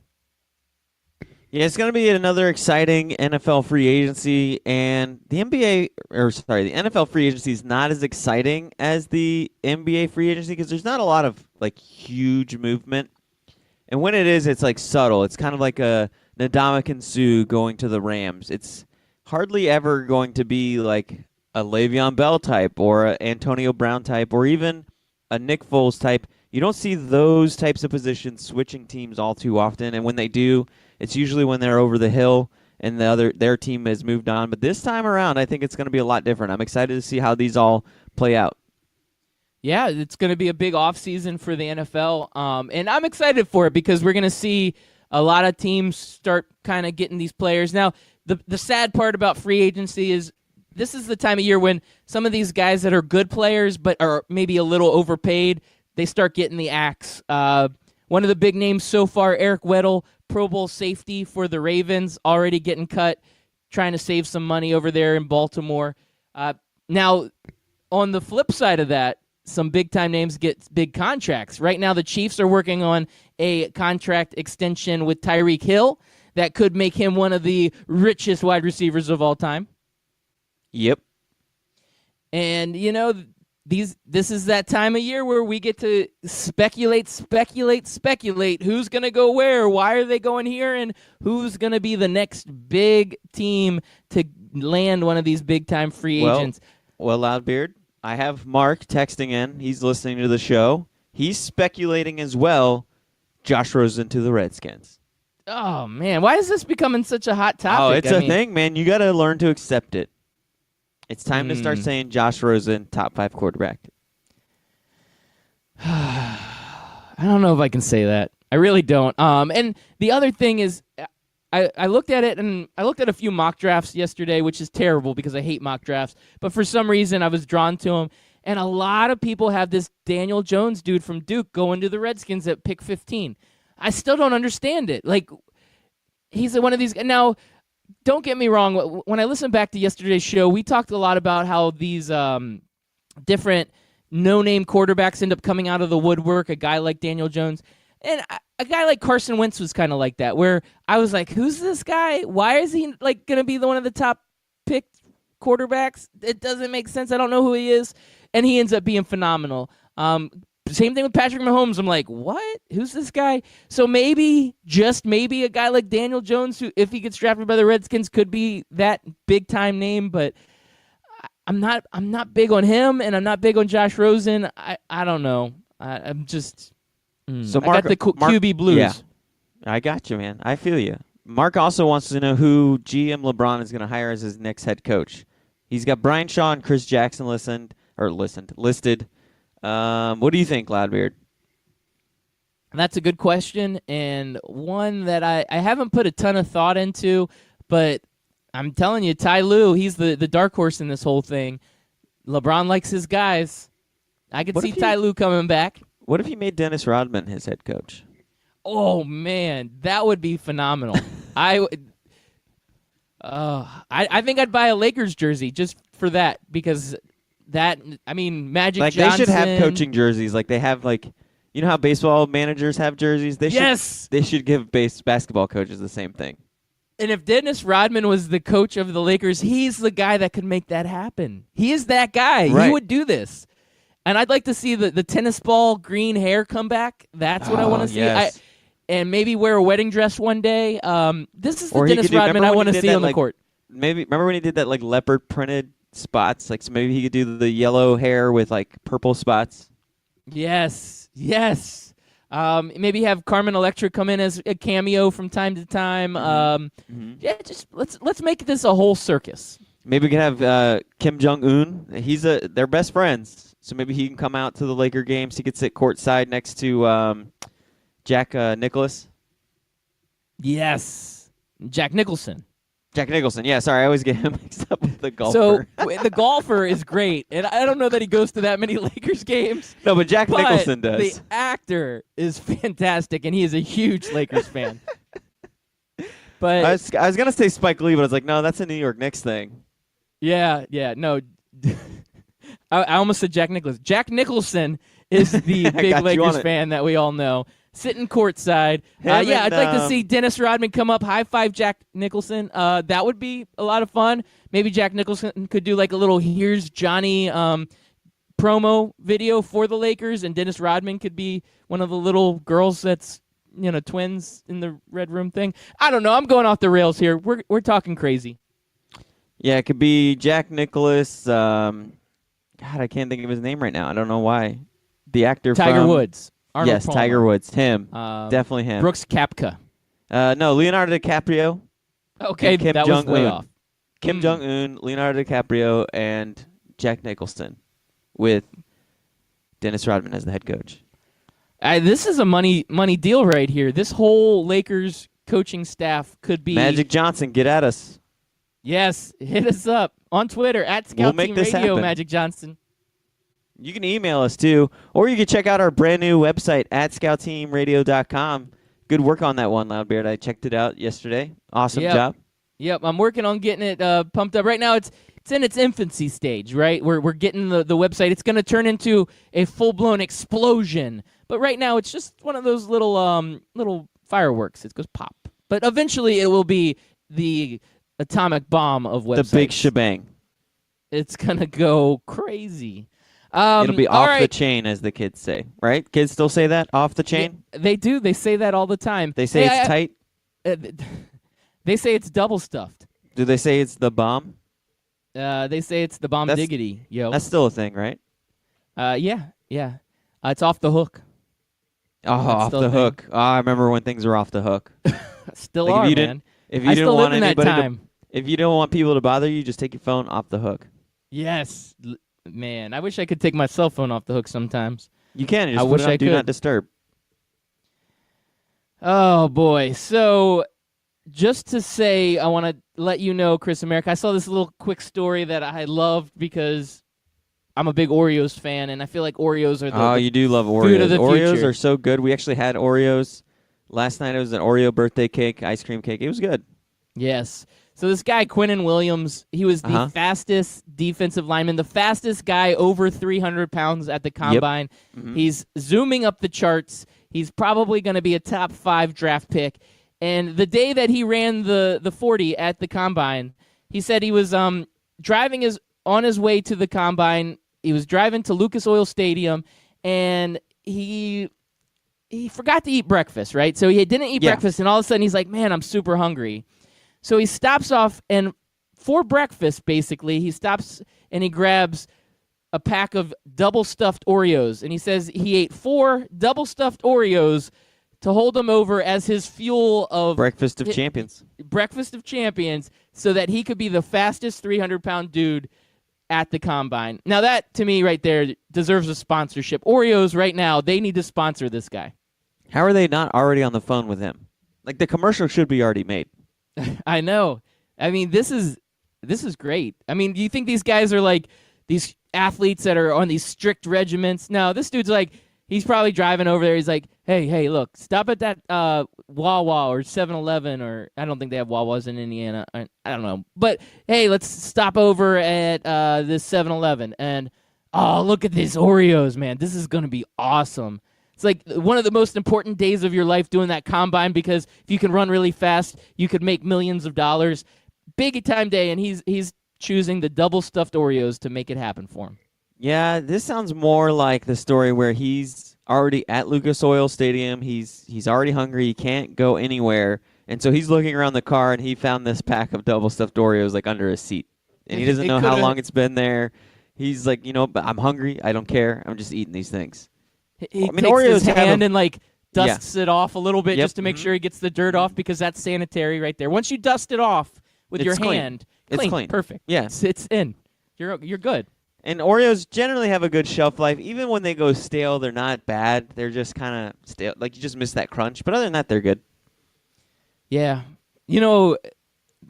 Yeah, it's going to be another exciting NFL free agency, and the NFL free agency is not as exciting as the NBA free agency because there's not a lot of like huge movement, and when it is, it's like subtle. It's kind of like a Ndamukong Suh going to the Rams. It's hardly ever going to be like a Le'Veon Bell type or a Antonio Brown type or even a Nick Foles type. You don't see those types of positions switching teams all too often, and when they do, it's usually when they're over the hill and their team has moved on. But this time around, I think it's going to be a lot different. I'm excited to see how these all play out. Yeah, it's going to be a big offseason for the NFL, and I'm excited for it because we're going to see a lot of teams start kind of getting these players. Now, the sad part about free agency is this is the time of year when some of these guys that are good players but are maybe a little overpaid, they start getting the axe. One of the big names so far, Eric Weddle, Pro Bowl safety for the Ravens, already getting cut, trying to save some money over there in Baltimore. Now, on the flip side of that, some big-time names get big contracts. Right now, the Chiefs are working on a contract extension with Tyreek Hill that could make him one of the richest wide receivers of all time. Yep. And, this is that time of year where we get to speculate who's going to go where, why are they going here, and who's going to be the next big team to land one of these big-time free agents. Well, Loudbeard, I have Mark texting in. He's listening to the show. He's speculating as well Josh Rosen to the Redskins. Oh, man. Why is this becoming such a hot topic? Oh, it's a thing, man. You got to learn to accept it. It's time to start saying Josh Rosen, top 5 quarterback. I don't know if I can say that. I really don't. And the other thing is, I looked at it, and I looked at a few mock drafts yesterday, which is terrible because I hate mock drafts. But for some reason, I was drawn to them. And a lot of people have this Daniel Jones dude from Duke going to the Redskins at pick 15. I still don't understand it. Like, he's one of these. Now, don't get me wrong. When I listened back to yesterday's show, we talked a lot about how these different no-name quarterbacks end up coming out of the woodwork, a guy like Daniel Jones. And a guy like Carson Wentz was kind of like that, where I was like, who's this guy? Why is he going to be one of the top picked quarterbacks? It doesn't make sense. I don't know who he is. And he ends up being phenomenal. Same thing with Patrick Mahomes. I'm like, what? Who's this guy? So maybe, just maybe, a guy like Daniel Jones, who, if he gets drafted by the Redskins, could be that big-time name. But I'm not big on him, and I'm not big on Josh Rosen. I don't know. I'm just... So I got the QB blues. Yeah, I got you, man. I feel you. Mark also wants to know who GM LeBron is going to hire as his next head coach. He's got Brian Shaw and Chris Jackson listed. What do you think, Loudbeard? That's a good question, and one that I haven't put a ton of thought into, but I'm telling you, Ty Lue, he's the dark horse in this whole thing. LeBron likes his guys. I could see Ty Lue coming back. What if he made Dennis Rodman his head coach? Oh, man, that would be phenomenal. I think I'd buy a Lakers jersey just for that, because Magic Johnson. They should have coaching jerseys. Like they have, you know how baseball managers have jerseys? They should give basketball coaches the same thing. And if Dennis Rodman was the coach of the Lakers, he's the guy that could make that happen. He is that guy. Right. He would do this. And I'd like to see the tennis ball green hair come back. That's what I want to see. Yes. And maybe wear a wedding dress one day. This is the Dennis Rodman I want to see on the court. Maybe remember when he did that leopard printed spots? So maybe he could do the yellow hair with purple spots. Yes. Maybe have Carmen Electra come in as a cameo from time to time. Yeah, just let's make this a whole circus. Maybe we can have Kim Jong-un. They're best friends. So maybe he can come out to the Laker games. He could sit courtside next to Jack Nicklaus. Yes. Jack Nicholson. Yeah, sorry. I always get him mixed up with the So golfer. the golfer is great. And I don't know that he goes to that many Lakers games. No, but Jack Nicholson does. The actor is fantastic, and he is a huge Lakers fan. But I was going to say Spike Lee, but I was like, no, that's a New York Knicks thing. Yeah, no. I almost said Jack Nicholson. Jack Nicholson is the big Lakers fan that we all know. Sitting courtside. I'd like to see Dennis Rodman come up, high-five Jack Nicholson. That would be a lot of fun. Maybe Jack Nicholson could do a little Here's Johnny promo video for the Lakers, and Dennis Rodman could be one of the little girls that's, twins in the Red Room thing. I don't know. I'm going off the rails here. We're talking crazy. Yeah, it could be Jack Nicholas. God, I can't think of his name right now. I don't know why. The actor Tiger from Woods. Arnold yes, Palmer. Tiger Woods. Him. Definitely him. Brooks Koepka. No, Leonardo DiCaprio. Okay, Kim that was way Jong-un. off. Kim Jong-un, Leonardo DiCaprio, and Jack Nicholson with Dennis Rodman as the head coach. This is a money deal right here. This whole Lakers coaching staff could be Magic Johnson, get at us. Yes, hit us up on Twitter at Scout We'll make Team this Radio, happen. Magic Johnson. You can email us too, or you can check out our brand new website at scoutteamradio.com. Good work on that one, Loudbeard. I checked it out yesterday. Awesome job. Yep, I'm working on getting it pumped up. Right now, it's in its infancy stage, right? We're getting the website. It's going to turn into a full-blown explosion. But right now, it's just one of those little fireworks. It goes pop. But eventually, it will be the atomic bomb of websites. The big shebang. It's going to go crazy. It'll be all off right. the chain, as the kids say. Right? Kids still say that? Off the chain? Yeah, they do. They say that all the time. They say it's tight? They say it's double stuffed. Do they say it's the bomb? They say it's the bomb diggity, yo. That's still a thing, right? Yeah. It's off the hook. Oh, That's off still the a thing. hook. Oh, I remember when things were off the hook. Still Like, are, if you man. didn't, if you I didn't still want live in that anybody time. if you don't want people to bother you, just take your phone off the hook. Yes, man. I wish I could take my cell phone off the hook sometimes. You can. Just I put wish it on I Do could. Not Disturb. Oh boy. So, just to say, I want to let you know, Chris America. I saw this little quick story that I loved because I'm a big Oreos fan, and I feel like Oreos are the You do love food Oreos. of the Oreos future. are so good. We actually had Oreos last night. It was an Oreo birthday cake, ice cream cake. It was good. Yes. So this guy, Quinnen Williams, he was the fastest defensive lineman, the fastest guy over 300 pounds at the combine. He's zooming up the charts. He's probably going to be a top 5 draft pick. And the day that he ran the 40 at the combine, he said he was driving on his way to the combine. He was driving to Lucas Oil Stadium, and he forgot to eat breakfast, right? So he didn't eat breakfast, and all of a sudden he's like, man, I'm super hungry. So he stops off, and for breakfast, basically, he stops and he grabs a pack of double-stuffed Oreos. And he says he ate 4 double-stuffed Oreos to hold him over as his fuel of Breakfast of Champions. Breakfast of Champions, so that he could be the fastest 300-pound dude at the combine. Now that, to me, right there, deserves a sponsorship. Oreos, right now, they need to sponsor this guy. How are they not already on the phone with him? Like, the commercial should be already made. I know. I mean, this is great. I mean, do you think these guys are like these athletes that are on these strict regiments? No, this dude's like, he's probably driving over there. He's like, hey, look, stop at that Wawa or 7-Eleven, or I don't think they have Wawas in Indiana. I don't know. But, hey, let's stop over at this 7-Eleven. And, oh, look at these Oreos, man. This is going to be awesome. It's like one of the most important days of your life doing that combine, because if you can run really fast, you could make millions of dollars. Big time day, and he's choosing the double stuffed Oreos to make it happen for him. Yeah, this sounds more like the story where he's already at Lucas Oil Stadium. He's already hungry. He can't go anywhere, and so he's looking around the car, and he found this pack of double stuffed Oreos like under his seat, and he doesn't know how long it's been there. He's like, but I'm hungry. I don't care. I'm just eating these things. He takes his hand and like dusts it off a little bit just to make sure he gets the dirt off, because that's sanitary right there. Once you dust it off with your clean. hand, It's clean. Perfect. Yeah. It's in. You're good. And Oreos generally have a good shelf life. Even when they go stale, they're not bad. They're just kind of stale. Like, you just miss that crunch. But other than that, they're good. Yeah. The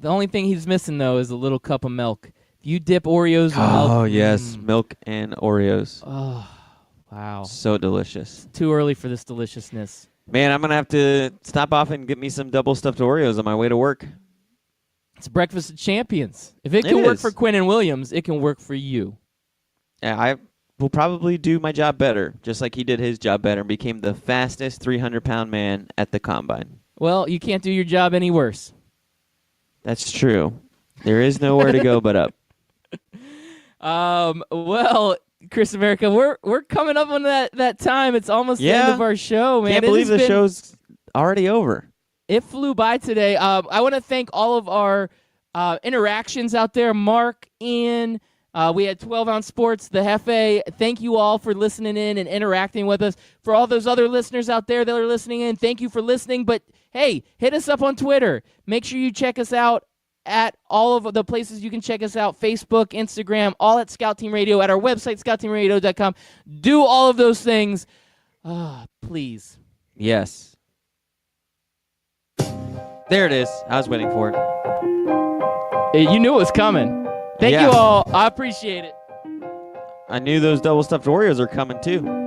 only thing he's missing, though, is a little cup of milk. If you dip Oreos in milk. Oh, yes. Milk and Oreos. Oh, wow. So delicious. Too early for this deliciousness. Man, I'm going to have to stop off and get me some double stuffed Oreos on my way to work. It's breakfast of champions. If it can work for Quinnen Williams, it can work for you. Yeah, I will probably do my job better, just like he did his job better and became the fastest 300-pound man at the combine. Well, you can't do your job any worse. That's true. There is nowhere to go but up. Well, Chris America, we're coming up on that time. It's almost the end of our show, man. Can't believe the show's already over. It flew by today. I want to thank all of our interactions out there. Mark, Ian, we had 12-ounce sports, the Hefe. Thank you all for listening in and interacting with us. For all those other listeners out there that are listening in, thank you for listening. But hey, hit us up on Twitter. Make sure you check us out at all of the places you can check us out, Facebook, Instagram, all at Scout Team Radio, at our website, scoutteamradio.com. Do all of those things. Please. Yes. There it is. I was waiting for it. You knew it was coming. Thank you all. I appreciate it. I knew those double stuffed Oreos are coming too.